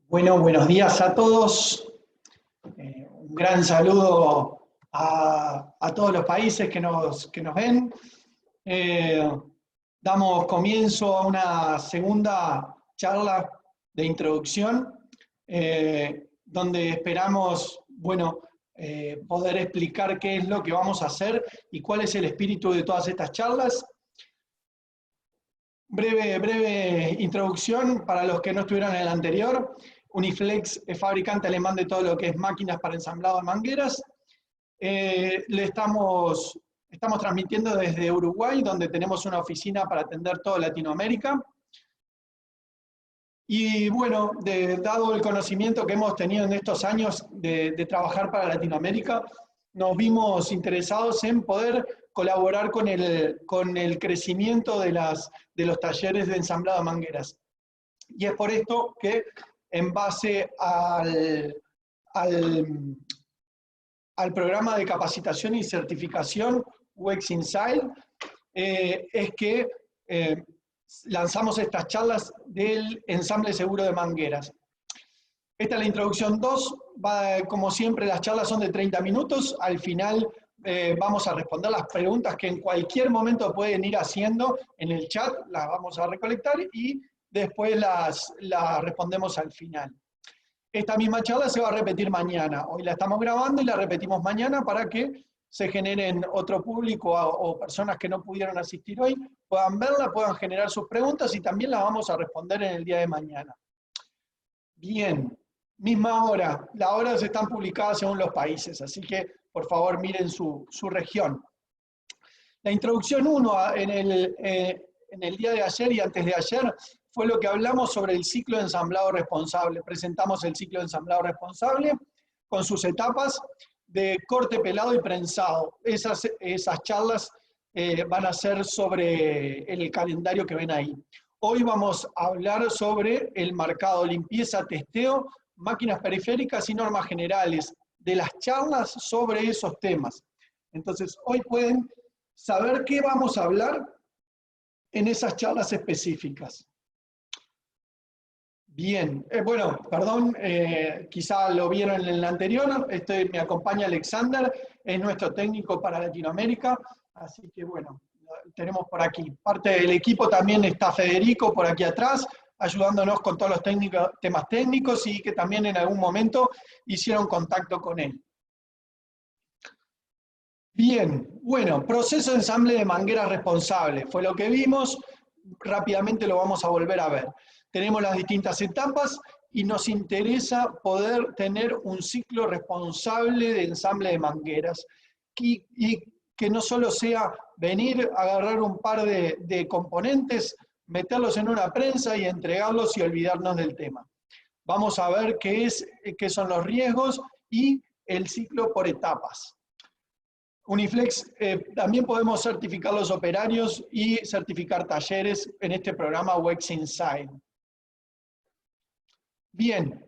Bueno, buenos días a todos. Un gran saludo a todos los países que nos ven. Damos comienzo a una segunda charla de introducción, donde esperamos, poder explicar qué es lo que vamos a hacer y cuál es el espíritu de todas estas charlas. Breve introducción para los que no estuvieron en el anterior. Uniflex es fabricante alemán de todo lo que es máquinas para ensamblado de mangueras. Estamos transmitiendo desde Uruguay, donde tenemos una oficina para atender toda Latinoamérica. Y bueno, dado el conocimiento que hemos tenido en estos años de trabajar para Latinoamérica, nos vimos interesados en poder colaborar con el crecimiento de los talleres de ensamblado de mangueras. Y es por esto que, en base al programa de capacitación y certificación UX Inside, es que lanzamos estas charlas del ensamble seguro de mangueras. Esta es la introducción 2, como siempre las charlas son de 30 minutos, al final vamos a responder las preguntas que en cualquier momento pueden ir haciendo en el chat, las vamos a recolectar y después las respondemos al final. Esta misma charla se va a repetir mañana, hoy la estamos grabando y la repetimos mañana para que se generen otro público o personas que no pudieron asistir hoy, puedan verla, puedan generar sus preguntas y también las vamos a responder en el día de mañana. Bien, misma hora, las horas están publicadas según los países, así que por favor miren su región. La introducción 1 en el día de ayer y antes de ayer fue lo que hablamos sobre el ciclo de ensamblado responsable. Presentamos el ciclo de ensamblado responsable con sus etapas de corte, pelado y prensado. Esas charlas van a ser sobre el calendario que ven ahí. Hoy vamos a hablar sobre el marcado, limpieza, testeo, máquinas periféricas y normas generales, de las charlas sobre esos temas. Entonces, hoy pueden saber qué vamos a hablar en esas charlas específicas. Bien, perdón, quizá lo vieron en el anterior, me acompaña Alexander, es nuestro técnico para Latinoamérica, así que bueno, tenemos por aquí. Parte del equipo también está Federico por aquí atrás, ayudándonos con todos los temas técnicos y que también en algún momento hicieron contacto con él. Bien, bueno, proceso de ensamble de mangueras responsable, fue lo que vimos, rápidamente lo vamos a volver a ver. Tenemos las distintas etapas y nos interesa poder tener un ciclo responsable de ensamble de mangueras y que no solo sea venir, agarrar un par de componentes, meterlos en una prensa y entregarlos y olvidarnos del tema. Vamos a ver qué son los riesgos y el ciclo por etapas. Uniflex, también podemos certificar los operarios y certificar talleres en este programa UX Inside. Bien,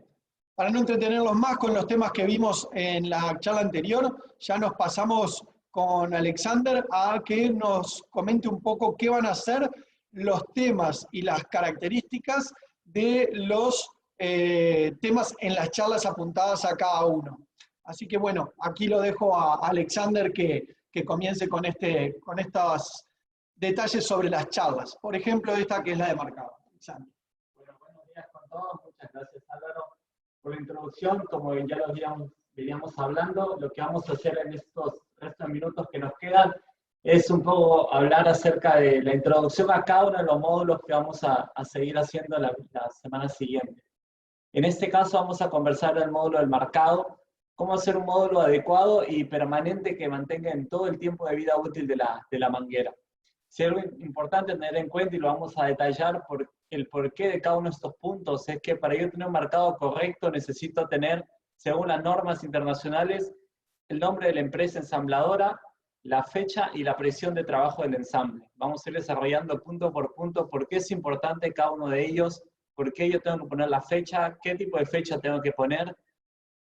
para no entretenerlos más con los temas que vimos en la charla anterior, ya nos pasamos con Alexander a que nos comente un poco qué van a ser los temas y las características de los temas en las charlas apuntadas a cada uno. Así que bueno, aquí lo dejo a Alexander que comience con estos detalles sobre las charlas. Por ejemplo, esta que es la de marcado. Alexander. Bueno, buenos días con todos. Muchas gracias, Álvaro, por la introducción. Como ya lo veníamos hablando, lo que vamos a hacer en estos restos de minutos que nos quedan es un poco hablar acerca de la introducción a cada uno de los módulos que vamos a seguir haciendo la semana siguiente. En este caso vamos a conversar del módulo del marcado, cómo hacer un módulo adecuado y permanente que mantenga en todo el tiempo de vida útil de la manguera. Si algo importante tener en cuenta, y lo vamos a detallar, el porqué de cada uno de estos puntos, es que para yo tener un marcado correcto necesito tener, según las normas internacionales, el nombre de la empresa ensambladora, la fecha y la presión de trabajo del ensamble. Vamos a ir desarrollando punto por punto por qué es importante cada uno de ellos, por qué yo tengo que poner la fecha, qué tipo de fecha tengo que poner,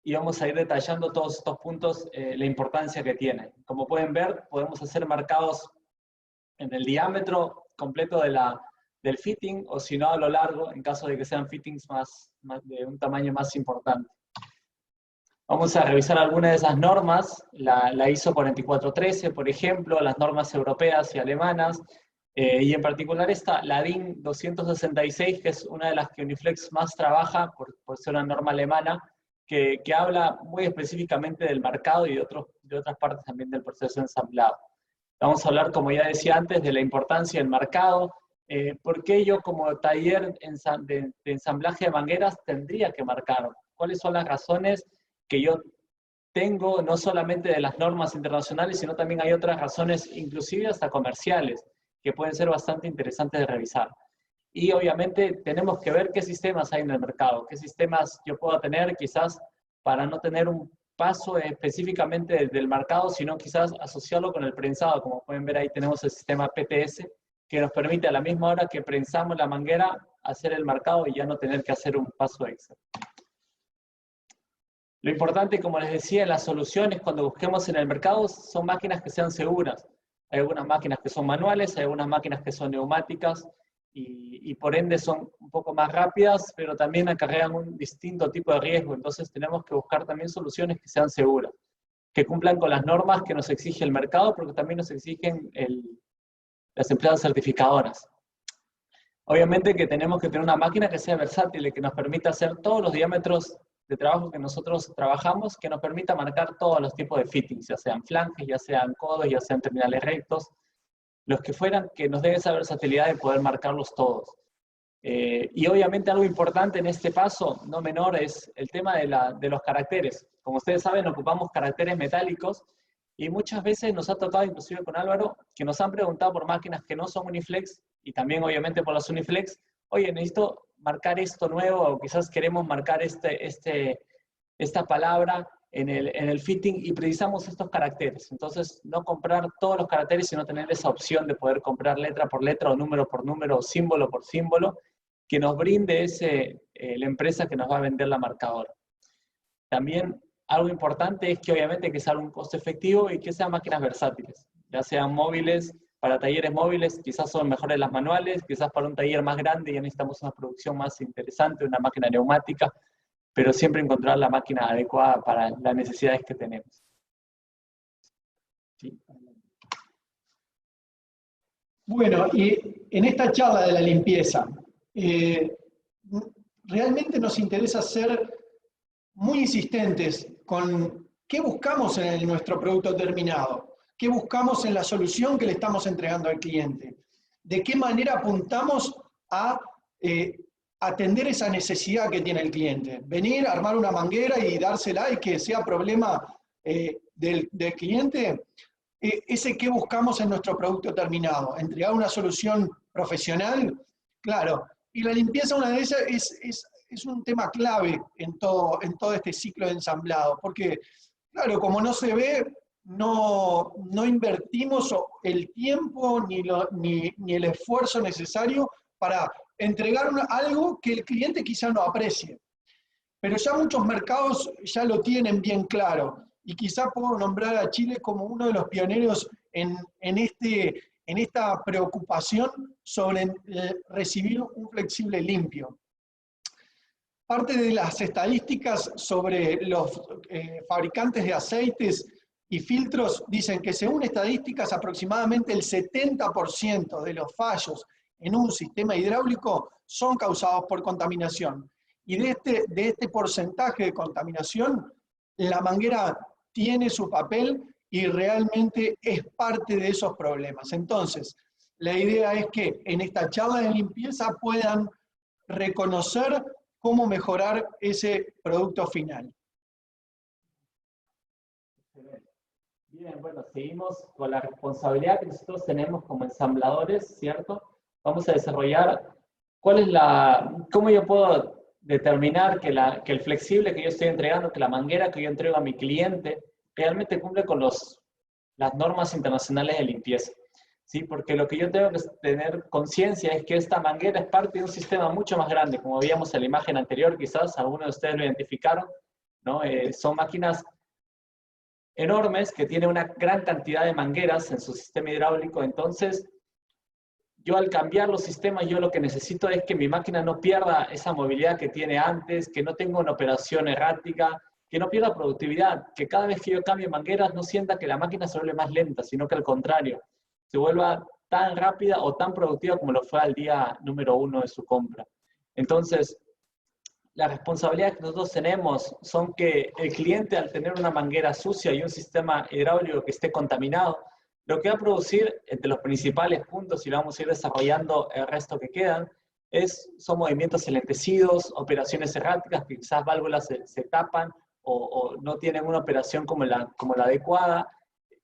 y vamos a ir detallando todos estos puntos, la importancia que tienen. Como pueden ver, podemos hacer marcados en el diámetro completo del fitting, o si no a lo largo, en caso de que sean fittings de un tamaño más importante. Vamos a revisar algunas de esas normas, la ISO 4413, por ejemplo, las normas europeas y alemanas, y en particular la DIN 266, que es una de las que Uniflex más trabaja, por ser una norma alemana, que habla muy específicamente del marcado y de otras partes también del proceso de ensamblado. Vamos a hablar, como ya decía antes, de la importancia del marcado, por qué yo como taller de ensamblaje de mangueras tendría que marcar, cuáles son las razones que yo tengo, no solamente de las normas internacionales, sino también hay otras razones, inclusive hasta comerciales, que pueden ser bastante interesantes de revisar. Y obviamente tenemos que ver qué sistemas hay en el mercado, qué sistemas yo puedo tener quizás para no tener un paso específicamente del marcado, sino quizás asociarlo con el prensado. Como pueden ver ahí tenemos el sistema PTS, que nos permite a la misma hora que prensamos la manguera, hacer el marcado y ya no tener que hacer un paso extra. Lo importante, como les decía, en las soluciones cuando busquemos en el mercado son máquinas que sean seguras. Hay algunas máquinas que son manuales, hay algunas máquinas que son neumáticas y por ende son un poco más rápidas, pero también acarrean un distinto tipo de riesgo. Entonces tenemos que buscar también soluciones que sean seguras, que cumplan con las normas que nos exige el mercado, porque también nos exigen las empresas certificadoras. Obviamente que tenemos que tener una máquina que sea versátil y que nos permita hacer todos los diámetros de trabajo que nosotros trabajamos, que nos permita marcar todos los tipos de fittings, ya sean flanges, ya sean codos, ya sean terminales rectos, los que fueran, que nos dé esa versatilidad de poder marcarlos todos. Y obviamente algo importante en este paso, no menor, es el tema de los caracteres. Como ustedes saben, ocupamos caracteres metálicos y muchas veces nos ha tocado, inclusive con Álvaro, que nos han preguntado por máquinas que no son Uniflex y también obviamente por las Uniflex, oye, necesito marcar esto nuevo o quizás queremos marcar esta palabra en el fitting y precisamos estos caracteres. Entonces, no comprar todos los caracteres, sino tener esa opción de poder comprar letra por letra o número por número o símbolo por símbolo que nos brinde la empresa que nos va a vender la marcadora. También algo importante es que obviamente que sea un costo efectivo y que sean máquinas versátiles, ya sean móviles, para talleres móviles quizás son mejores las manuales, quizás para un taller más grande ya necesitamos una producción más interesante, una máquina neumática, pero siempre encontrar la máquina adecuada para las necesidades que tenemos. Sí. Bueno, y en esta charla de la limpieza, realmente nos interesa ser muy insistentes con qué buscamos en nuestro producto terminado, qué buscamos en la solución que le estamos entregando al cliente, de qué manera apuntamos a atender esa necesidad que tiene el cliente. Venir, armar una manguera y dársela y que sea problema del cliente, ese que buscamos en nuestro producto terminado, entregar una solución profesional, claro, y la limpieza una de esas es un tema clave en todo este ciclo de ensamblado, porque, claro, como no se ve, no invertimos el tiempo ni el esfuerzo necesario para entregar algo que el cliente quizá no aprecie. Pero ya muchos mercados ya lo tienen bien claro, y quizá puedo nombrar a Chile como uno de los pioneros en esta preocupación sobre recibir un flexible limpio. Parte de las estadísticas sobre los fabricantes de aceites y filtros dicen que según estadísticas aproximadamente el 70% de los fallos en un sistema hidráulico son causados por contaminación. Y de este porcentaje de contaminación, la manguera tiene su papel y realmente es parte de esos problemas. Entonces, la idea es que en esta charla de limpieza puedan reconocer cómo mejorar ese producto final. Bien, bueno, seguimos con la responsabilidad que nosotros tenemos como ensambladores, ¿cierto? Vamos a desarrollar cómo yo puedo determinar que el flexible que yo estoy entregando, que la manguera que yo entrego a mi cliente, realmente cumple con los las normas internacionales de limpieza. ¿Sí? Porque lo que yo tengo que tener conciencia es que esta manguera es parte de un sistema mucho más grande, como veíamos en la imagen anterior, quizás algunos de ustedes lo identificaron, ¿no? Son máquinas enormes que tienen una gran cantidad de mangueras en su sistema hidráulico. Entonces, yo al cambiar los sistemas, yo lo que necesito es que mi máquina no pierda esa movilidad que tiene antes, que no tenga una operación errática, que no pierda productividad, que cada vez que yo cambie mangueras no sienta que la máquina se vuelve más lenta, sino que al contrario, se vuelva tan rápida o tan productiva como lo fue al día número 1 de su compra. Entonces, la responsabilidad que nosotros tenemos son que el cliente, al tener una manguera sucia y un sistema hidráulico que esté contaminado, lo que va a producir, entre los principales puntos, y lo vamos a ir desarrollando el resto que quedan, son movimientos enlentecidos, operaciones erráticas, que quizás válvulas se tapan o no tienen una operación como la adecuada.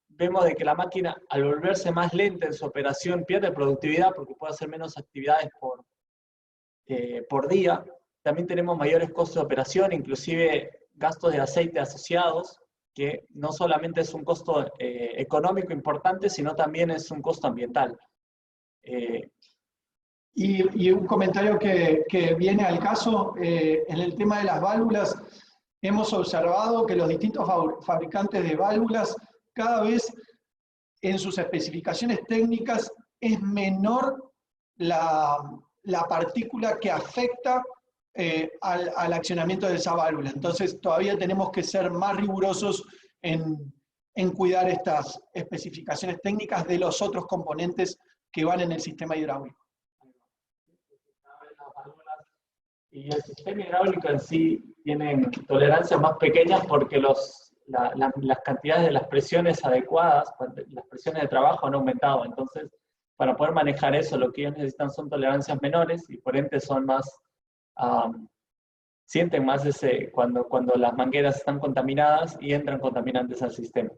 Vemos de que la máquina, al volverse más lenta en su operación, pierde productividad porque puede hacer menos actividades por día. También tenemos mayores costos de operación, inclusive gastos de aceite asociados, que no solamente es un costo económico importante, sino también es un costo ambiental. Y un comentario que viene al caso, en el tema de las válvulas, hemos observado que los distintos fabricantes de válvulas, cada vez en sus especificaciones técnicas es menor la partícula que afecta al accionamiento de esa válvula. Entonces todavía tenemos que ser más rigurosos en cuidar estas especificaciones técnicas de los otros componentes que van en el sistema hidráulico. Y el sistema hidráulico en sí tiene tolerancias más pequeñas porque las cantidades de las presiones adecuadas, las presiones de trabajo han aumentado. Entonces, para poder manejar eso, lo que ellos necesitan son tolerancias menores y por ende son más, sienten más cuando las mangueras están contaminadas y entran contaminantes al sistema.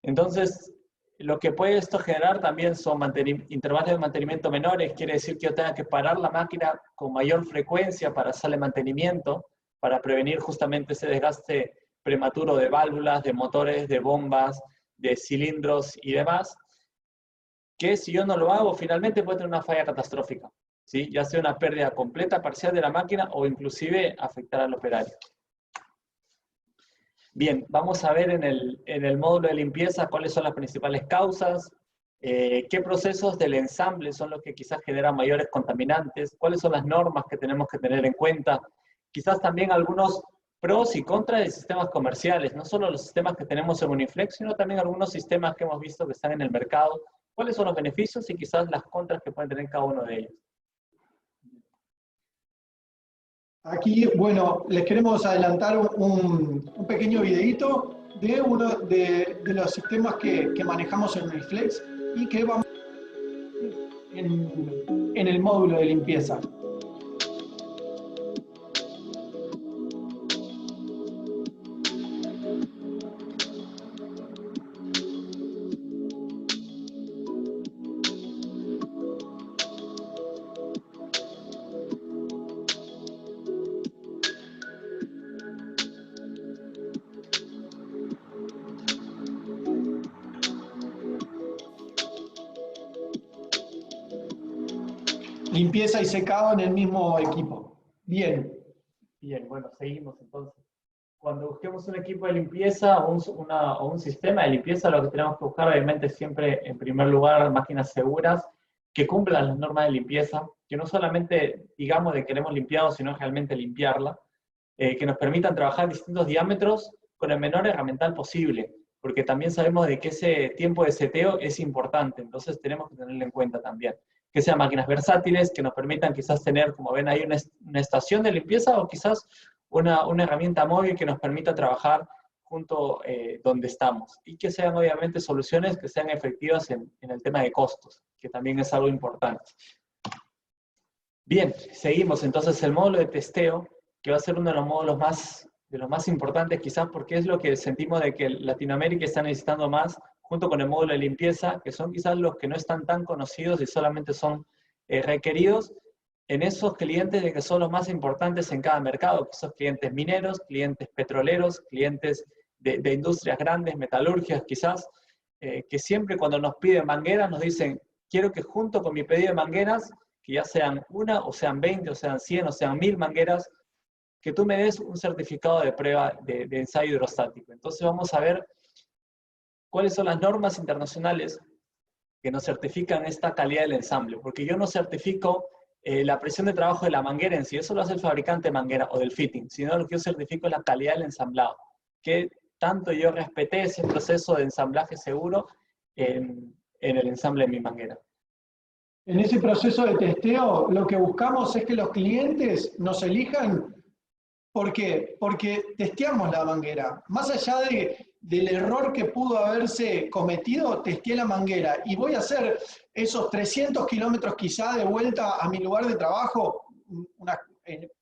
Entonces, lo que puede esto generar también son intervalos de mantenimiento menores, quiere decir que yo tenga que parar la máquina con mayor frecuencia para hacerle mantenimiento, para prevenir justamente ese desgaste prematuro de válvulas, de motores, de bombas, de cilindros y demás, que si yo no lo hago, finalmente puede tener una falla catastrófica, ¿sí? Ya sea una pérdida completa, parcial de la máquina o inclusive afectar al operario. Bien, vamos a ver en el módulo de limpieza cuáles son las principales causas, qué procesos del ensamble son los que quizás generan mayores contaminantes, cuáles son las normas que tenemos que tener en cuenta, quizás también algunos pros y contras de sistemas comerciales, no solo los sistemas que tenemos en Uniflex, sino también algunos sistemas que hemos visto que están en el mercado, cuáles son los beneficios y quizás las contras que pueden tener cada uno de ellos. Aquí, bueno, les queremos adelantar un pequeño videito de uno de los sistemas que manejamos en Uniflex y que vamos en el módulo de limpieza. Limpieza y secado en el mismo equipo. Bien. Bien, bueno, seguimos entonces. Cuando busquemos un equipo de limpieza o un sistema de limpieza, lo que tenemos que buscar obviamente siempre, en primer lugar, máquinas seguras que cumplan las normas de limpieza, que no solamente digamos de queremos limpiado, sino realmente limpiarla, que nos permitan trabajar en distintos diámetros con el menor herramental posible, porque también sabemos de que ese tiempo de seteo es importante, entonces tenemos que tenerlo en cuenta también. Que sean máquinas versátiles, que nos permitan quizás tener, como ven ahí, una estación de limpieza o quizás una herramienta móvil que nos permita trabajar junto donde estamos. Y que sean obviamente soluciones que sean efectivas en el tema de costos, que también es algo importante. Bien, seguimos entonces el módulo de testeo, que va a ser uno de los módulos más importantes quizás porque es lo que sentimos de que Latinoamérica está necesitando más, junto con el módulo de limpieza, que son quizás los que no están tan conocidos y solamente son requeridos en esos clientes de que son los más importantes en cada mercado, que son clientes mineros, clientes petroleros, clientes de industrias grandes, metalurgias quizás, que siempre cuando nos piden mangueras nos dicen, quiero que junto con mi pedido de mangueras, que ya sean una, o sean 20, o sean 100, o sean 1000 mangueras, que tú me des un certificado de prueba de ensayo hidrostático. Entonces vamos a ver cuáles son las normas internacionales que nos certifican esta calidad del ensamble, porque yo no certifico la presión de trabajo de la manguera en sí, eso lo hace el fabricante de manguera o del fitting, sino lo que yo certifico es la calidad del ensamblado, que tanto yo respeté ese proceso de ensamblaje seguro en el ensamble de mi manguera. En ese proceso de testeo, lo que buscamos es que los clientes nos elijan. ¿Por qué? Porque testeamos la manguera. Más allá del error que pudo haberse cometido, testeé la manguera y voy a hacer esos 300 kilómetros quizá de vuelta a mi lugar de trabajo,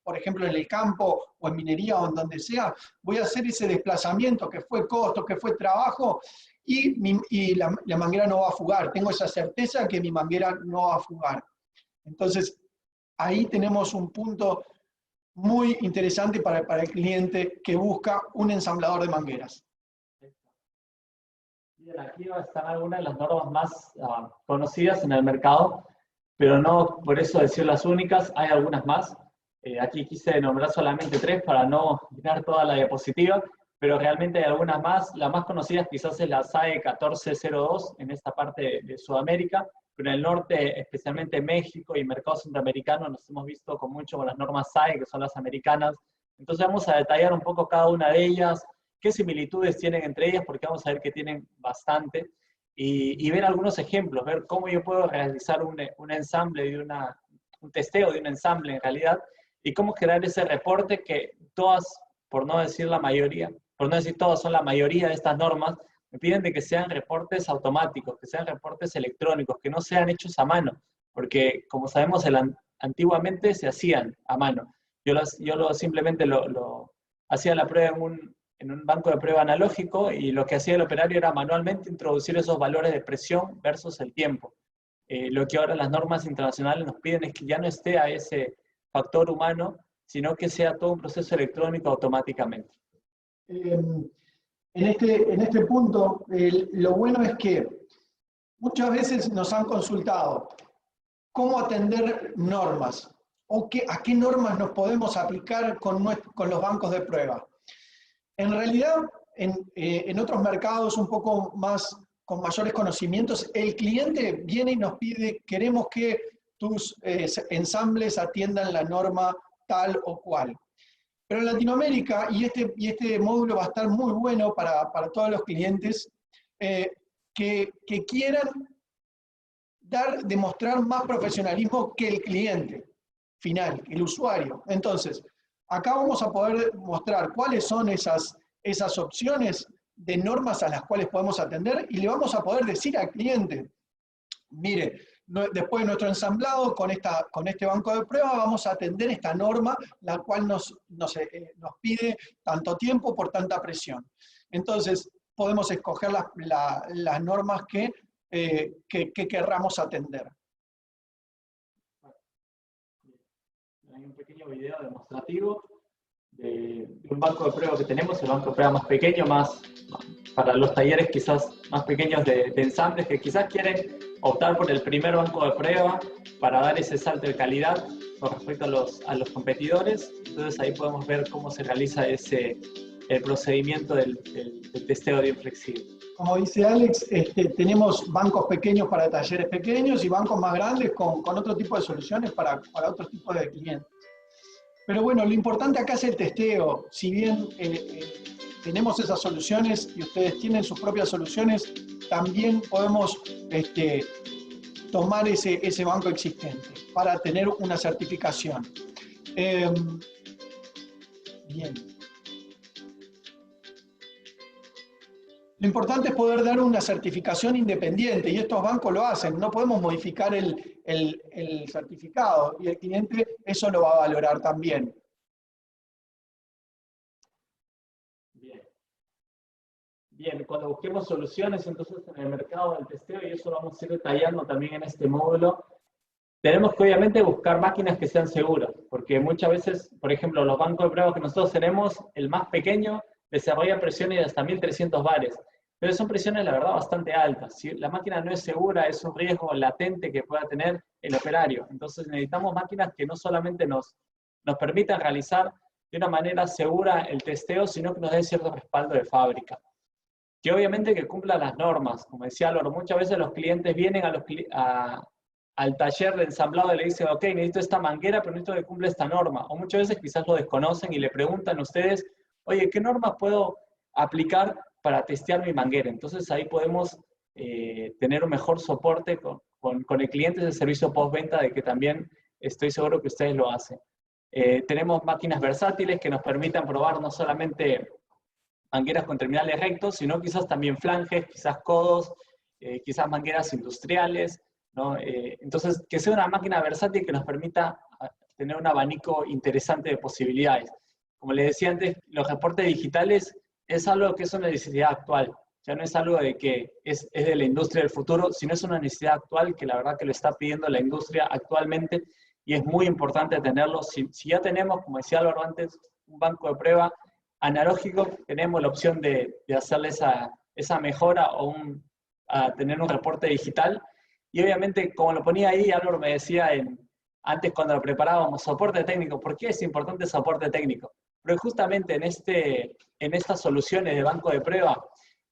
por ejemplo en el campo o en minería o en donde sea, voy a hacer ese desplazamiento que fue costo, que fue trabajo y la manguera no va a fugar. Tengo esa certeza que mi manguera no va a fugar. Entonces, ahí tenemos un punto muy interesante para el cliente que busca un ensamblador de mangueras. Bien, aquí están algunas de las normas más conocidas en el mercado, pero no por eso decir las únicas, hay algunas más. Aquí quise nombrar solamente 3 para no llenar toda la diapositiva, pero realmente hay algunas más. La más conocida quizás es la SAE 1402 en esta parte de Sudamérica, pero en el norte, especialmente México y mercados centroamericanos, nos hemos visto con mucho con las normas SAE, que son las americanas. Entonces vamos a detallar un poco cada una de ellas, qué similitudes tienen entre ellas, porque vamos a ver que tienen bastante, y ver algunos ejemplos, ver cómo yo puedo realizar un ensamble, un testeo de un ensamble en realidad, y cómo crear ese reporte que todas, por no decir la mayoría, por no decir todas, son la mayoría de estas normas, me piden de que sean reportes automáticos, que sean reportes electrónicos, que no sean hechos a mano, porque como sabemos, antiguamente se hacían a mano. Yo simplemente lo hacía la prueba en un banco de prueba analógico y lo que hacía el operario era manualmente introducir esos valores de presión versus el tiempo. Lo que ahora las normas internacionales nos piden es que ya no esté a ese factor humano, sino que sea todo un proceso electrónico automáticamente. En este punto, lo bueno es que muchas veces nos han consultado cómo atender normas o a qué normas nos podemos aplicar con los bancos de prueba. En realidad, en otros mercados un poco más con mayores conocimientos, el cliente viene y nos pide, queremos que tus ensambles atiendan la norma tal o cual. Pero en Latinoamérica, y este módulo va a estar muy bueno para todos los clientes que quieran demostrar más profesionalismo que el cliente final, el usuario. Entonces, acá vamos a poder mostrar cuáles son esas opciones de normas a las cuales podemos atender y le vamos a poder decir al cliente, mire, después de nuestro ensamblado con este banco de prueba vamos a atender esta norma, la cual nos pide tanto tiempo por tanta presión. Entonces, podemos escoger las normas que querramos atender. Hay un pequeño video demostrativo de un banco de prueba que tenemos, el banco de prueba más pequeño, para los talleres quizás más pequeños de ensambles que quizás quieren optar por el primer banco de prueba para dar ese salto de calidad con respecto a los competidores. Entonces ahí podemos ver cómo se realiza el procedimiento del testeo de inflexible. Como dice Alex, tenemos bancos pequeños para talleres pequeños y bancos más grandes con otro tipo de soluciones para otros tipos de clientes. Pero bueno, lo importante acá es el testeo. Si bien tenemos esas soluciones y ustedes tienen sus propias soluciones, también podemos tomar ese banco existente para tener una certificación. Bien. Lo importante es poder dar una certificación independiente, y estos bancos lo hacen. No podemos modificar el certificado, y el cliente eso lo va a valorar también. Bien, cuando busquemos soluciones entonces en el mercado del testeo, y eso lo vamos a ir detallando también en este módulo, tenemos que obviamente buscar máquinas que sean seguras, porque muchas veces, por ejemplo, los bancos de pruebas que nosotros tenemos, el más pequeño desarrolla presiones de hasta 1300 bares. pero son presiones, la verdad, bastante altas. Si la máquina no es segura, es un riesgo latente que pueda tener el operario. Entonces necesitamos máquinas que no solamente nos permitan realizar de una manera segura el testeo, sino que nos den cierto respaldo de fábrica. Que obviamente que cumpla las normas. Como decía Álvaro, muchas veces los clientes vienen al taller de ensamblado y le dicen, ok, necesito esta manguera, pero necesito que cumpla esta norma. O muchas veces quizás lo desconocen y le preguntan a ustedes, oye, ¿qué normas puedo aplicar para testear mi manguera? Entonces ahí podemos tener un mejor soporte con el cliente de servicio postventa, de que también estoy seguro que ustedes lo hacen. Tenemos máquinas versátiles que nos permitan probar no solamente mangueras con terminales rectos, sino quizás también flanges, quizás codos, quizás mangueras industriales, ¿no? Entonces, que sea una máquina versátil que nos permita tener un abanico interesante de posibilidades. Como les decía antes, los reportes digitales es algo que es una necesidad actual. Ya no es algo de que es de la industria del futuro, sino es una necesidad actual que la verdad que lo está pidiendo la industria actualmente y es muy importante tenerlo. Si ya tenemos, como decía Álvaro antes, un banco de prueba analógico, tenemos la opción de hacerle esa mejora o a tener un reporte digital. Y obviamente, como lo ponía ahí, Álvaro me decía antes cuando lo preparábamos, soporte técnico. ¿Por qué es importante el soporte técnico? Pero justamente en estas soluciones de banco de prueba,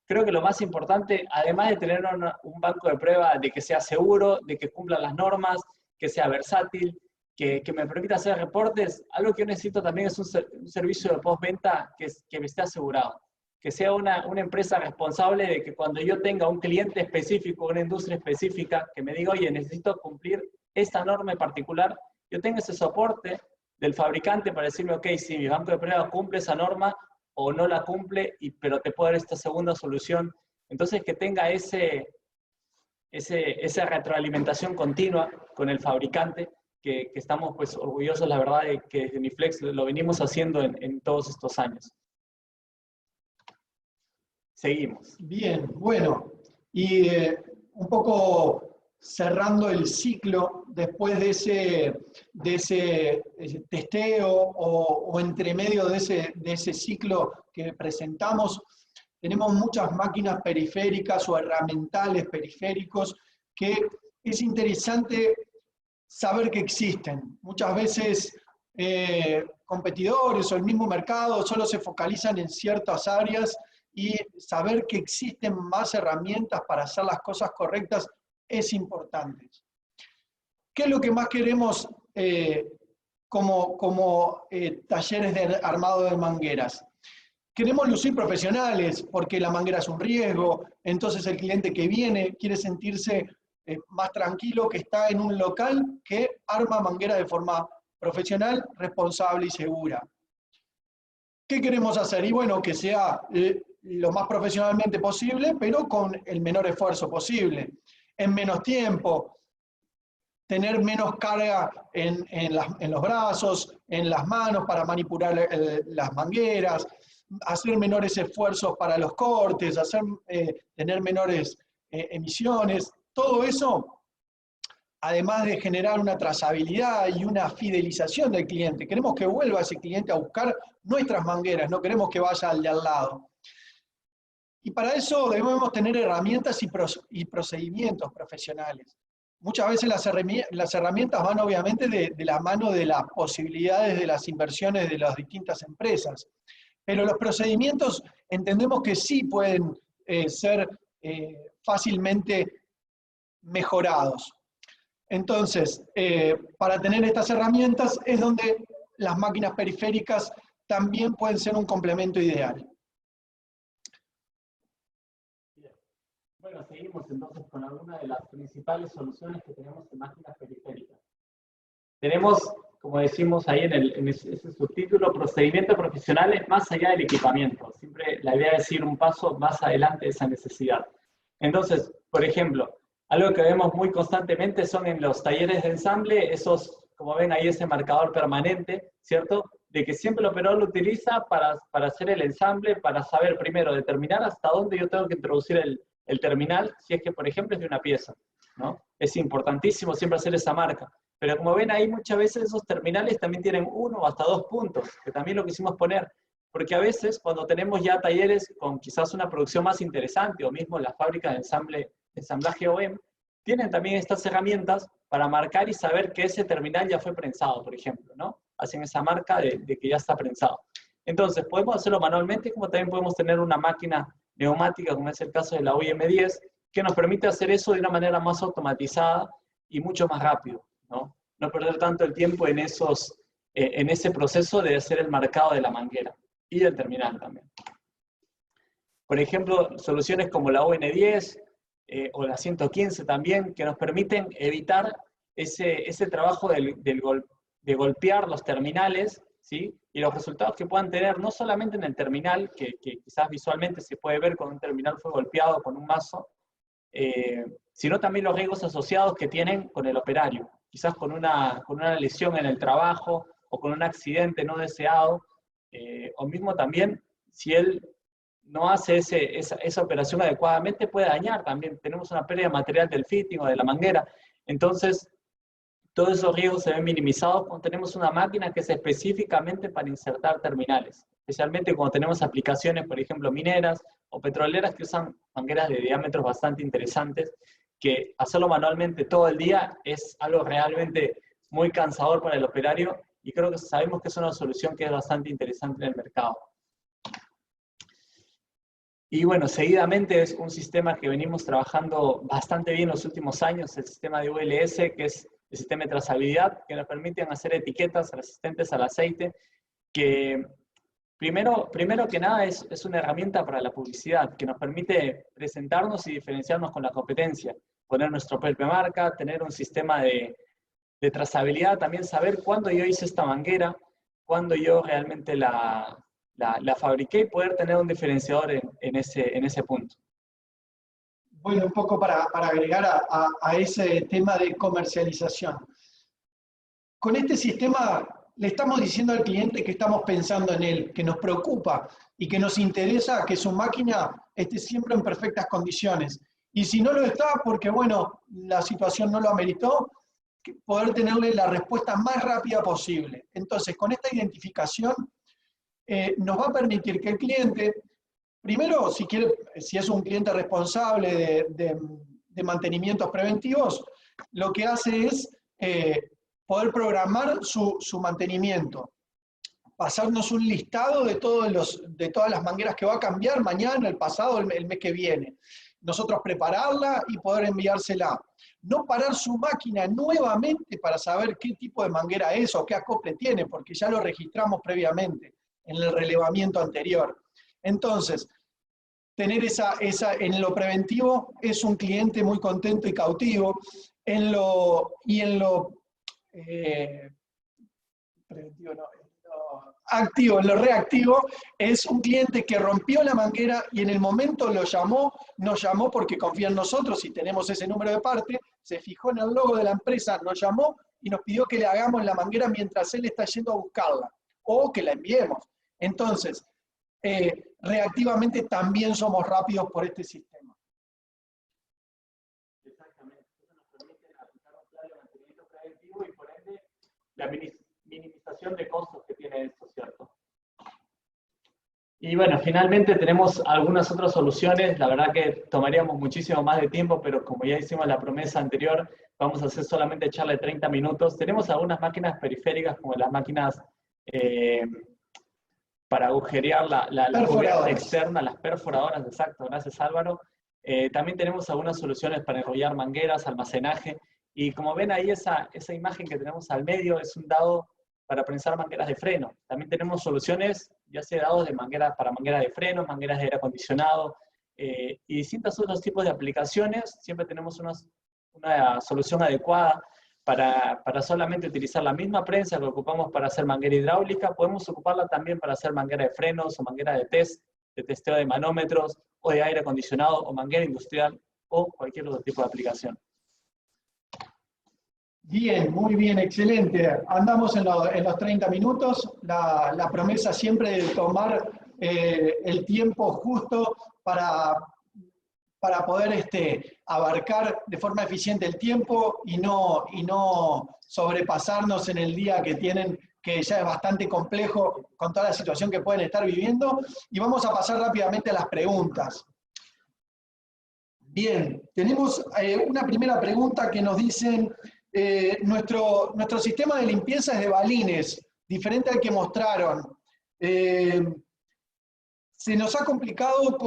creo que lo más importante, además de tener un banco de prueba de que sea seguro, de que cumpla las normas, que sea versátil, que me permita hacer reportes, algo que yo necesito también es un servicio de postventa que me esté asegurado. Que sea una empresa responsable de que cuando yo tenga un cliente específico, una industria específica, que me diga, oye, necesito cumplir esta norma en particular, yo tenga ese soporte del fabricante para decirme, ok, si mi banco de prueba cumple esa norma o no la cumple, pero te puedo dar esta segunda solución. Entonces, que tenga esa retroalimentación continua con el fabricante, que estamos pues orgullosos, la verdad, de que desde Niflex lo venimos haciendo en todos estos años. Seguimos. Bien, bueno, y un poco cerrando el ciclo después de ese testeo o entre medio de ese ciclo que presentamos, tenemos muchas máquinas periféricas o herramientales periféricos que es interesante saber que existen. Muchas veces competidores o el mismo mercado solo se focalizan en ciertas áreas y saber que existen más herramientas para hacer las cosas correctas es importante. ¿Qué es lo que más queremos como talleres de armado de mangueras? Queremos lucir profesionales porque la manguera es un riesgo, entonces el cliente que viene quiere sentirse más tranquilo que está en un local que arma manguera de forma profesional, responsable y segura. ¿Qué queremos hacer? Y bueno, que sea lo más profesionalmente posible, pero con el menor esfuerzo posible, en menos tiempo, tener menos carga en los brazos, en las manos para manipular las mangueras, hacer menores esfuerzos para los cortes, tener menores emisiones. Todo eso, además de generar una trazabilidad y una fidelización del cliente. Queremos que vuelva ese cliente a buscar nuestras mangueras, no queremos que vaya al de al lado. Y para eso debemos tener herramientas y procedimientos profesionales. Muchas veces las herramientas van obviamente de la mano de las posibilidades de las inversiones de las distintas empresas. Pero los procedimientos entendemos que sí pueden ser fácilmente mejorados. Entonces, para tener estas herramientas es donde las máquinas periféricas también pueden ser un complemento ideal. Bueno, seguimos entonces con algunas de las principales soluciones que tenemos en máquinas periféricas. Tenemos, como decimos ahí en ese subtítulo, procedimientos profesionales más allá del equipamiento. Siempre la idea es ir un paso más adelante de esa necesidad. Entonces, por ejemplo, algo que vemos muy constantemente son en los talleres de ensamble, esos, como ven ahí, ese marcador permanente, ¿cierto? De que siempre el operador lo utiliza para hacer el ensamble, para saber primero, determinar hasta dónde yo tengo que introducir el terminal, si es que, por ejemplo, es de una pieza, ¿no? Es importantísimo siempre hacer esa marca. Pero como ven ahí, muchas veces esos terminales también tienen 1 o hasta 2 puntos, que también lo quisimos poner, Porque a veces cuando tenemos ya talleres con quizás una producción más interesante, o mismo las fábricas de ensamblaje OEM, tienen también estas herramientas para marcar y saber que ese terminal ya fue prensado, por ejemplo, ¿no? Hacen esa marca de que ya está prensado. Entonces, podemos hacerlo manualmente, como también podemos tener una máquina neumática, como es el caso de la OIM10, que nos permite hacer eso de una manera más automatizada y mucho más rápido, ¿no? No perder tanto el tiempo en ese proceso de hacer el marcado de la manguera y del terminal también. Por ejemplo, soluciones como la ON10 o la 115 también, que nos permiten evitar ese trabajo de golpear los terminales, ¿sí? Y los resultados que puedan tener, no solamente en el terminal, que quizás visualmente se puede ver cuando un terminal fue golpeado con un mazo, sino también los riesgos asociados que tienen con el operario, quizás con una lesión en el trabajo o con un accidente no deseado, o mismo también si él no hace esa operación adecuadamente, puede dañar también. Tenemos una pérdida de material del fitting o de la manguera. Entonces, todos esos riesgos se ven minimizados cuando tenemos una máquina que es específicamente para insertar terminales, especialmente cuando tenemos aplicaciones, por ejemplo, mineras o petroleras que usan mangueras de diámetros bastante interesantes, que hacerlo manualmente todo el día es algo realmente muy cansador para el operario, y creo que sabemos que es una solución que es bastante interesante en el mercado. Y bueno, seguidamente es un sistema que venimos trabajando bastante bien los últimos años, el sistema de ULS, que es el sistema de trazabilidad, que nos permiten hacer etiquetas resistentes al aceite, que primero que nada es una herramienta para la publicidad, que nos permite presentarnos y diferenciarnos con la competencia, poner nuestra propia marca, tener un sistema de trazabilidad, también saber cuándo yo hice esta manguera, cuándo yo realmente la fabriqué, y poder tener un diferenciador en ese punto. Bueno, un poco para agregar a ese tema de comercialización. Con este sistema le estamos diciendo al cliente que estamos pensando en él, que nos preocupa y que nos interesa que su máquina esté siempre en perfectas condiciones. Y si no lo está, porque bueno, la situación no lo ameritó, poder tenerle la respuesta más rápida posible. Entonces, con esta identificación, nos va a permitir que el cliente, primero, si es un cliente responsable de mantenimientos preventivos, lo que hace es poder programar su mantenimiento, pasarnos un listado de todas las mangueras que va a cambiar mañana, el pasado, el mes que viene. Nosotros prepararla y poder enviársela. No parar su máquina nuevamente para saber qué tipo de manguera es o qué acople tiene, porque ya lo registramos previamente en el relevamiento anterior. Entonces, tener en lo preventivo es un cliente muy contento y cautivo, activo, en lo reactivo, es un cliente que rompió la manguera y en el momento nos llamó porque confía en nosotros y tenemos ese número de parte, se fijó en el logo de la empresa, nos llamó y nos pidió que le hagamos la manguera mientras él está yendo a buscarla, o que la enviemos. Entonces, reactivamente también somos rápidos por este sistema. Exactamente. Eso nos permite aplicar un plan de mantenimiento preventivo y por ende la minimización de costos que tiene esto, ¿cierto? Y bueno, finalmente tenemos algunas otras soluciones. La verdad que tomaríamos muchísimo más de tiempo, pero como ya hicimos la promesa anterior, vamos a hacer solamente charla de 30 minutos. Tenemos algunas máquinas periféricas, como las máquinas para agujerear la cubierta externa, las perforadoras, exacto, gracias Álvaro. También tenemos algunas soluciones para enrollar mangueras, almacenaje, y como ven ahí esa imagen que tenemos al medio es un dado para prensar mangueras de freno. También tenemos soluciones, ya sea dados para mangueras de freno, mangueras de aire acondicionado, y distintos otros tipos de aplicaciones. Siempre tenemos una solución adecuada para solamente utilizar la misma prensa que ocupamos para hacer manguera hidráulica. Podemos ocuparla también para hacer manguera de frenos o manguera de testeo de manómetros o de aire acondicionado o manguera industrial o cualquier otro tipo de aplicación. Bien, muy bien, excelente. Andamos en los 30 minutos. La promesa siempre de tomar el tiempo justo para poder abarcar de forma eficiente el tiempo y no sobrepasarnos en el día que tienen que ya es bastante complejo con toda la situación que pueden estar viviendo, y vamos a pasar rápidamente a las preguntas. Bien, tenemos una primera pregunta que nos dicen, nuestro sistema de limpieza es de balines, diferente al que mostraron. Se nos ha complicado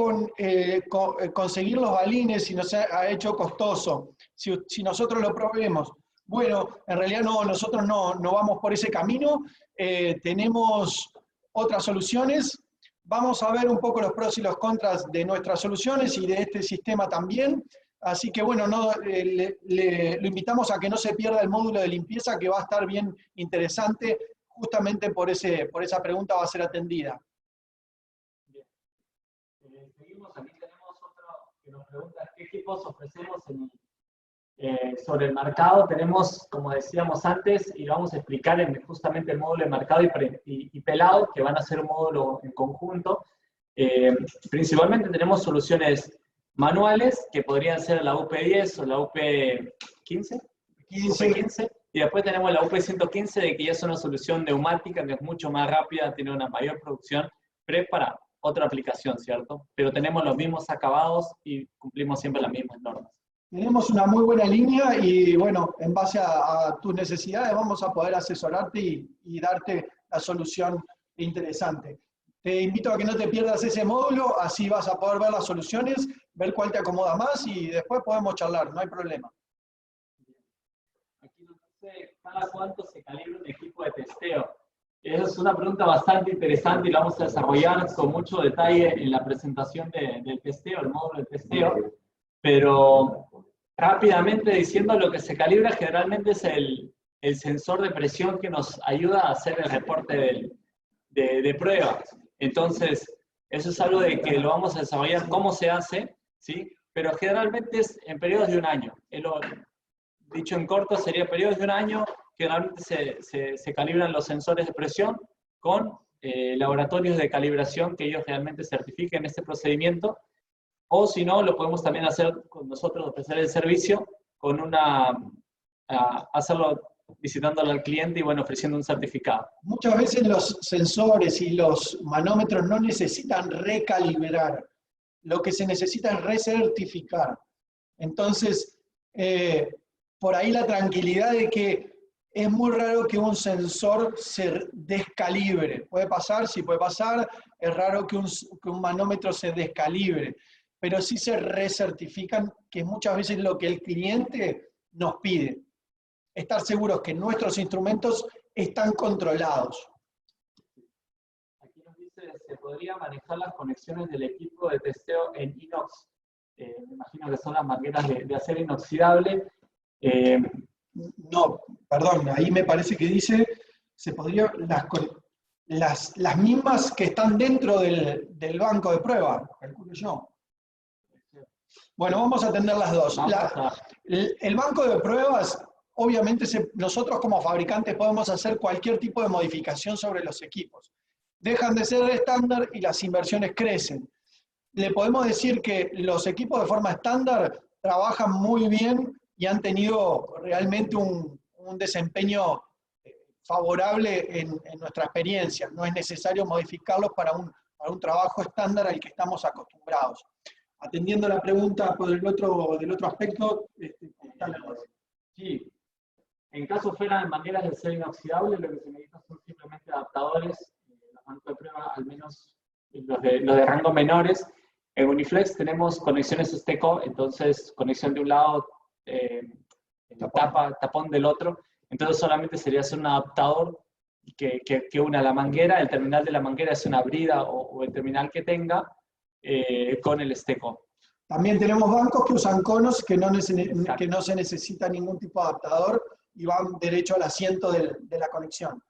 conseguir los balines y nos ha hecho costoso, si nosotros lo proveemos. Bueno, en realidad no, nosotros no vamos por ese camino, tenemos otras soluciones. Vamos a ver un poco los pros y los contras de nuestras soluciones y de este sistema también. Así que bueno, lo invitamos a que no se pierda el módulo de limpieza, que va a estar bien interesante, justamente por esa pregunta va a ser atendida. Bien. Seguimos, aquí tenemos otro que nos pregunta qué equipos ofrecemos sobre el mercado. Tenemos, como decíamos antes, y lo vamos a explicar en justamente el módulo de mercado y pelado, que van a ser un módulo en conjunto. Principalmente tenemos soluciones manuales, que podrían ser la UP10 o la UP15, y después tenemos la UP115, que ya es una solución neumática, que es mucho más rápida, tiene una mayor producción, pero es para otra aplicación, ¿cierto? Pero tenemos los mismos acabados y cumplimos siempre las mismas normas. Tenemos una muy buena línea y bueno, en base a tus necesidades vamos a poder asesorarte y darte la solución interesante. Te invito a que no te pierdas ese módulo, así vas a poder ver las soluciones, ver cuál te acomoda más y después podemos charlar, no hay problema. Aquí nos dice, ¿cada cuánto se calibra un equipo de testeo? Esa es una pregunta bastante interesante y la vamos a desarrollar con mucho detalle en la presentación del testeo, el módulo de testeo. Pero rápidamente diciendo, lo que se calibra generalmente es el sensor de presión que nos ayuda a hacer el reporte de pruebas. Entonces, eso es algo de que lo vamos a desarrollar cómo se hace, ¿sí? Pero generalmente es en periodos de un año. Dicho en corto, sería periodos de un año. Generalmente se calibran los sensores de presión con laboratorios de calibración que ellos realmente certifiquen este procedimiento. O si no, lo podemos también hacer con nosotros, ofrecer el servicio, hacerlo visitándolo al cliente y bueno, ofreciendo un certificado. Muchas veces los sensores y los manómetros no necesitan recalibrar, lo que se necesita es recertificar. Entonces, por ahí la tranquilidad de que es muy raro que un sensor se descalibre. Puede pasar, sí puede pasar, es raro que un manómetro se descalibre, pero sí se recertifican, que muchas veces es lo que el cliente nos pide. Estar seguros que nuestros instrumentos están controlados. Aquí nos dice, ¿se podría manejar las conexiones del equipo de testeo en inox? Me imagino que son las mangueras de acero inoxidable. No, perdón, ahí me parece que dice, se podría, las mismas que están dentro del banco de prueba, calculo yo. Bueno, vamos a atender las dos. El banco de pruebas, obviamente nosotros como fabricantes podemos hacer cualquier tipo de modificación sobre los equipos. Dejan de ser estándar y las inversiones crecen. Le podemos decir que los equipos de forma estándar trabajan muy bien y han tenido realmente un desempeño favorable en nuestra experiencia. No es necesario modificarlos para un trabajo estándar al que estamos acostumbrados. Atendiendo la pregunta del otro aspecto, sí, en caso fueran mangueras de acero inoxidable, lo que se necesita son simplemente adaptadores. Los bancos de prueba, al menos los de rango menores. En Uniflex tenemos conexiones STECO, entonces conexión de un lado, tapón del otro. Entonces solamente sería hacer un adaptador que una la manguera, el terminal de la manguera es una brida o el terminal que tenga, con el STECO. También tenemos bancos que usan conos que no se necesita ningún tipo de adaptador y van derecho al asiento de la conexión.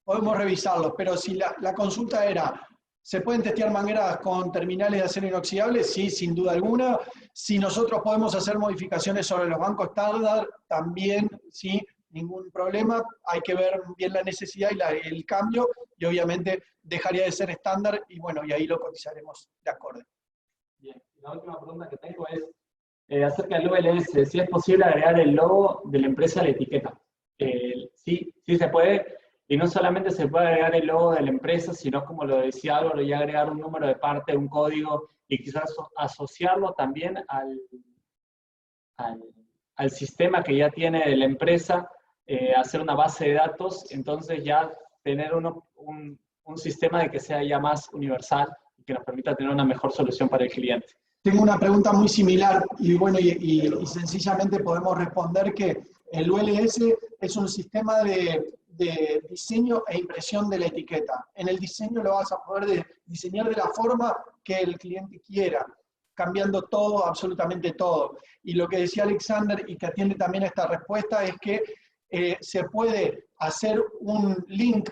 Podemos revisarlos, pero si la consulta era, ¿se pueden testear mangueras con terminales de acero inoxidable? Sí, sin duda alguna. Si nosotros podemos hacer modificaciones sobre los bancos estándar, también, sí, ningún problema. Hay que ver bien la necesidad y el cambio, y obviamente dejaría de ser estándar, y bueno, y ahí lo cotizaremos de acorde. Bien, la última pregunta que tengo es acerca del ULS, si es posible agregar el logo de la empresa a la etiqueta. Sí se puede. y no solamente se puede agregar el logo de la empresa, sino como lo decía Álvaro, ya agregar un número de parte, un código, y quizás asociarlo también al sistema que ya tiene de la empresa, hacer una base de datos, entonces ya tener un sistema de que sea ya más universal y que nos permita tener una mejor solución para el cliente. Tengo una pregunta muy similar y bueno, y sencillamente podemos responder que el ULS es un sistema de diseño e impresión de la etiqueta. En el diseño lo vas a poder diseñar de la forma que el cliente quiera, cambiando todo, absolutamente todo. Y lo que decía Alexander, y que atiende también a esta respuesta, es que se puede hacer un link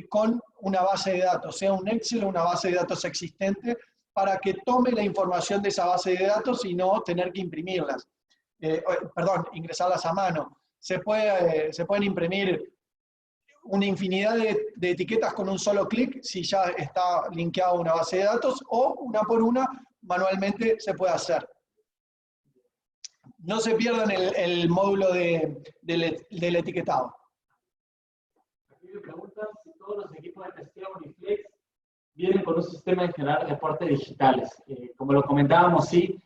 con una base de datos, sea un Excel o una base de datos existente, para que tome la información de esa base de datos y no tener que imprimirlas. Perdón, ingresarlas a mano. Se pueden imprimir una infinidad de etiquetas con un solo clic si ya está linkeado a una base de datos, o una por una manualmente se puede hacer. No se pierdan el módulo del etiquetado. Aquí me preguntan si todos los equipos de testeo Uniflex vienen con un sistema de generar reportes digitales. Como lo comentábamos, sí,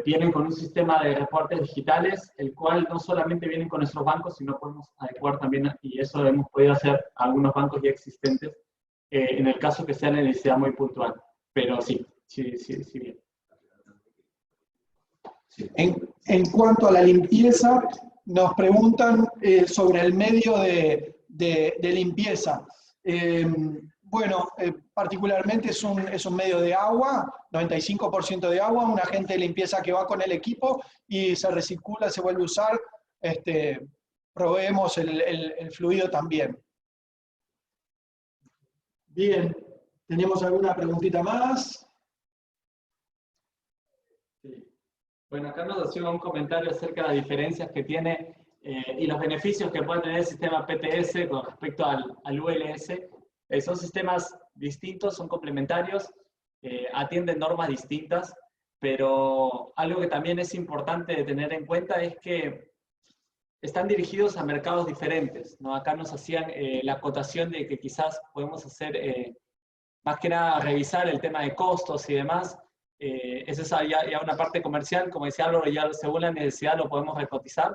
vienen con un sistema de reportes digitales, el cual no solamente vienen con nuestros bancos, sino podemos adecuar también, y eso hemos podido hacer a algunos bancos ya existentes, en el caso que sea necesidad muy puntual. Pero sí bien. En cuanto a la limpieza, nos preguntan sobre el medio de limpieza. Bueno, particularmente es un medio de agua, 95% de agua, un agente de limpieza que va con el equipo y se recircula, se vuelve a usar, proveemos el fluido también. Bien, ¿tenemos alguna preguntita más? Sí. Bueno, acá nos hacía un comentario acerca de las diferencias que tiene y los beneficios que puede tener el sistema PTS con respecto al ULS. Son sistemas distintos, son complementarios, atienden normas distintas, pero algo que también es importante de tener en cuenta es que están dirigidos a mercados diferentes, ¿no? Acá nos hacían la acotación de que quizás podemos hacer, más que nada, revisar el tema de costos y demás. Esa es ya una parte comercial, como decía Álvaro, ya según la necesidad lo podemos recotizar,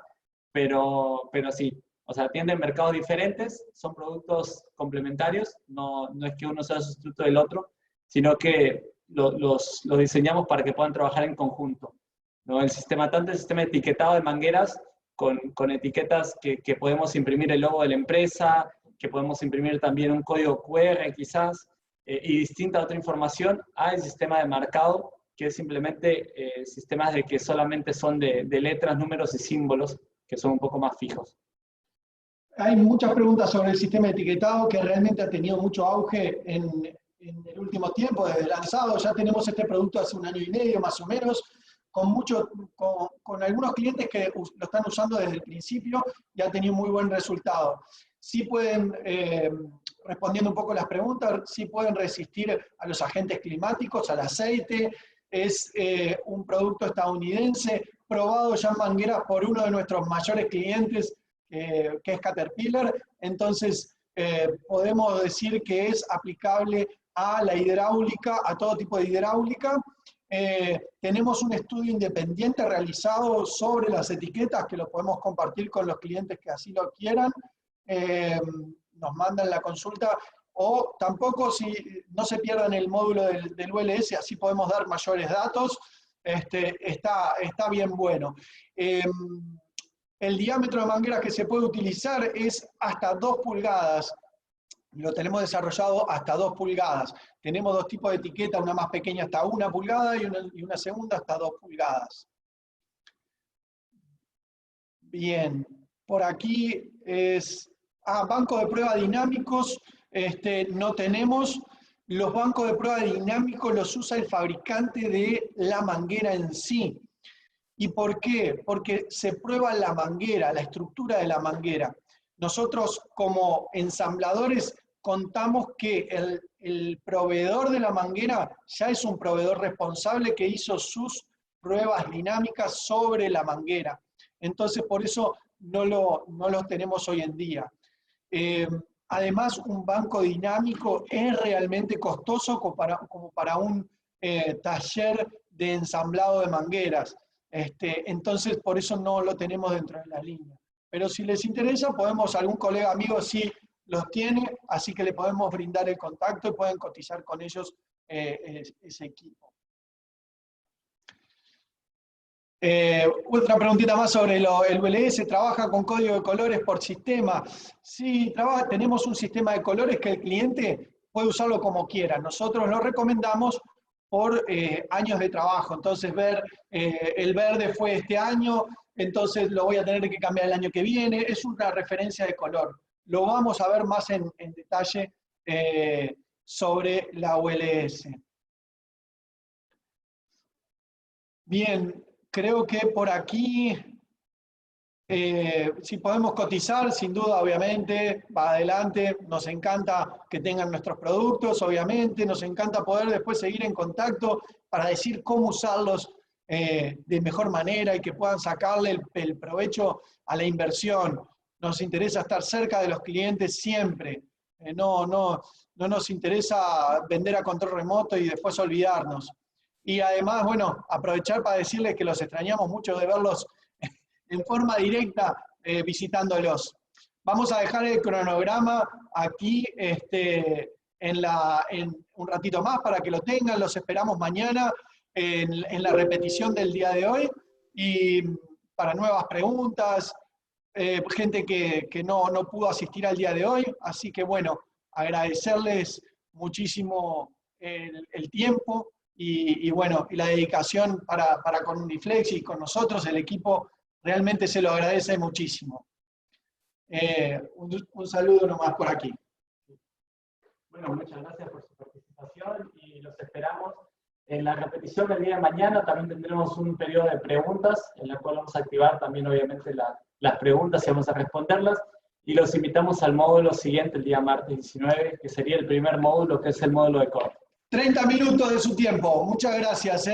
pero sí, o sea, atienden mercados diferentes, son productos complementarios, no es que uno sea sustituto del otro, sino que los diseñamos para que puedan trabajar en conjunto, ¿no? Tanto el sistema de etiquetado de mangueras, con etiquetas que podemos imprimir el logo de la empresa, que podemos imprimir también un código QR quizás, y distinta otra información, al sistema de marcado, que es simplemente sistemas de que solamente son de letras, números y símbolos, que son un poco más fijos. Hay muchas preguntas sobre el sistema de etiquetado que realmente ha tenido mucho auge en el último tiempo, desde el lanzado. Ya tenemos este producto hace 1 año y medio más o menos, con algunos clientes que lo están usando desde el principio y ha tenido muy buen resultado. Sí pueden, respondiendo un poco las preguntas, sí pueden resistir a los agentes climáticos, al aceite. Es un producto estadounidense, probado ya en mangueras por uno de nuestros mayores clientes, que es Caterpillar. Entonces, podemos decir que es aplicable a la hidráulica, a todo tipo de hidráulica. Tenemos un estudio independiente realizado sobre las etiquetas que lo podemos compartir con los clientes que así lo quieran. Nos mandan la consulta, o tampoco, si no se pierdan el módulo del ULS, así podemos dar mayores datos. Está bien bueno. El diámetro de manguera que se puede utilizar es hasta 2 pulgadas. Lo tenemos desarrollado hasta 2 pulgadas. Tenemos 2 tipos de etiqueta, una más pequeña hasta 1 pulgada y una segunda hasta 2 pulgadas. Bien, por aquí es... banco de prueba dinámicos, no tenemos. Los bancos de prueba dinámicos los usa el fabricante de la manguera en sí. ¿Y por qué? Porque se prueba la manguera, la estructura de la manguera. Nosotros, como ensambladores, contamos que el proveedor de la manguera ya es un proveedor responsable que hizo sus pruebas dinámicas sobre la manguera. Entonces, por eso no los tenemos hoy en día. Además, un banco dinámico es realmente costoso como para un taller de ensamblado de mangueras. Entonces, por eso no lo tenemos dentro de la línea. Pero si les interesa, algún colega amigo sí los tiene, así que le podemos brindar el contacto y pueden cotizar con ellos ese equipo. Otra preguntita más sobre el VLS. ¿Trabaja con código de colores por sistema? Sí, tenemos un sistema de colores que el cliente puede usarlo como quiera. Nosotros lo recomendamos por años de trabajo. Entonces, el verde fue este año, entonces lo voy a tener que cambiar el año que viene. Es una referencia de color. Lo vamos a ver más en detalle sobre la ULS. Bien, creo que por aquí, si podemos cotizar, sin duda, obviamente, va adelante. Nos encanta que tengan nuestros productos, obviamente. Nos encanta poder después seguir en contacto para decir cómo usarlos de mejor manera y que puedan sacarle el provecho a la inversión. Nos interesa estar cerca de los clientes siempre. No nos interesa vender a control remoto y después olvidarnos. Y además, bueno, aprovechar para decirles que los extrañamos mucho de verlos en forma directa visitándolos. Vamos a dejar el cronograma aquí en un ratito más para que lo tengan. Los esperamos mañana en la repetición del día de hoy y para nuevas preguntas, gente que no pudo asistir al día de hoy. Así que bueno, agradecerles muchísimo el tiempo y bueno, y la dedicación para con Uniflex y con nosotros, el equipo, realmente se lo agradece muchísimo. Un saludo nomás por aquí. Bueno, muchas gracias por su participación y los esperamos. En la repetición del día de mañana también tendremos un periodo de preguntas, en la cual vamos a activar también obviamente las preguntas y vamos a responderlas. Y los invitamos al módulo siguiente, el día martes 19, que sería el primer módulo, que es el módulo de core. 30 minutos de su tiempo. Muchas gracias.